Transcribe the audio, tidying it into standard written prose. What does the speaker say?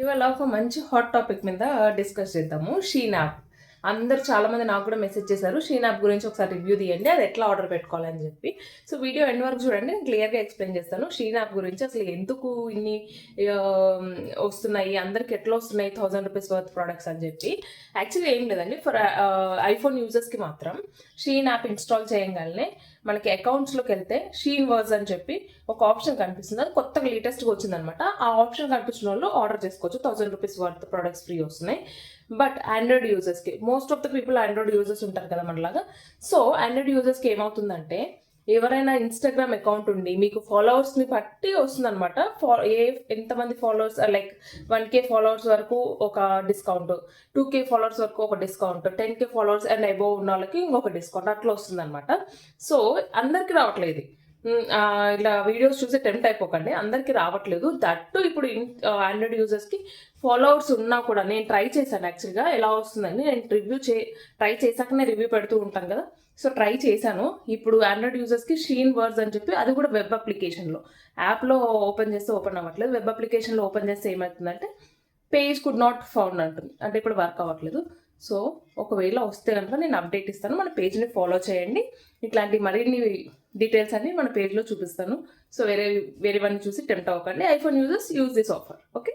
ఇవాళ ఒక మంచి హాట్ టాపిక్ మీద డిస్కస్ చేద్దాము. Shein app. అందరూ చాలామంది నాకు కూడా మెసేజ్ చేశారు, షీన్ యాప్ గురించి ఒకసారి రివ్యూ తీయండి, అది ఎట్లా ఆర్డర్ పెట్టుకోవాలని చెప్పి. సో వీడియో ఎండ్ వరకు చూడండి, నేను క్లియర్గా ఎక్స్ప్లెయిన్ చేస్తాను షీన్ యాప్ గురించి. అసలు ఎందుకు ఇన్ని ఆ, వస్తున్నాయి, అందరికి ఎట్లా వస్తున్నాయి 1000 రూపీస్ వర్త్ ప్రోడక్ట్స్ అని చెప్పి. యాక్చువల్లీ ఏం లేదండి, ఫర్ ఐఫోన్ యూజర్స్కి మాత్రం షీన్ యాప్ ఇన్స్టాల్ చేయగానే మనకి అకౌంట్స్లోకి వెళ్తే షీన్ వర్స్ అని చెప్పి ఒక ఆప్షన్ కనిపిస్తుంది. అది కొత్తగా లేటెస్ట్గా వచ్చిందనమాట. ఆ ఆప్షన్ కనిపించిన వాళ్ళు ఆర్డర్ చేసుకోవచ్చు, 1000 రూపీస్ వర్త్ ప్రొడక్ట్స్ ఫ్రీ వస్తున్నాయి. బట్ ఆండ్రాయిడ్ యూజర్స్కి, most of the people android users ఉంటారు కదా మనలాగా. సో ఆండ్రాయిడ్ యూజర్స్కి ఏమవుతుందంటే, ఎవరైనా ఇన్స్టాగ్రామ్ అకౌంట్ ఉండి మీకు ఫాలోవర్స్ని బట్టి వస్తుందన్నమాట. ఎంతమంది ఫాలోవర్స్, లైక్ 1K ఫాలోవర్స్ వరకు ఒక డిస్కౌంట్, 2K ఫాలోవర్స్ వరకు ఒక discount, 10K followers and above ఉన్న వాళ్ళకి ఇంకొక డిస్కౌంట్ అట్లా వస్తుందన్నమాట. సో అందరికీ రావట్లేదు. ఇలా వీడియోస్ చూసి టెంప్ట్ అయిపోకండి, అందరికీ రావట్లేదు. దట్టు ఇప్పుడు ఆండ్రాయిడ్ యూజర్స్కి ఫాలోవర్స్ ఉన్నా కూడా, నేను ట్రై చేశాను యాక్చువల్గా ఎలా వస్తుందని. నేను ట్రై చేశాకనే రివ్యూ పెడుతూ ఉంటాను కదా. సో ట్రై చేశాను. ఇప్పుడు ఆండ్రాయిడ్ యూజర్స్కి షీన్ వర్డ్స్ అని చెప్పి, అది కూడా వెబ్ అప్లికేషన్లో, యాప్లో ఓపెన్ చేస్తే ఓపెన్ అవ్వట్లేదు. వెబ్ అప్లికేషన్లో ఓపెన్ చేస్తే ఏమవుతుందంటే పేజ్ కుడ్ నాట్ ఫౌండ్ అంటుంది, అంటే ఇప్పుడు వర్క్ అవ్వట్లేదు. సో ఒకవేళ వస్తే కనుక నేను అప్డేట్ ఇస్తాను, మన పేజ్ని ఫాలో చేయండి. ఇట్లాంటి మరిన్ని డీటెయిల్స్ అన్ని మన పేజ్లో చూపిస్తాను. సో వేరే వేరే చూసి టెంప్ట్ అవ్వకండి. IPhone users use this offer. Okay.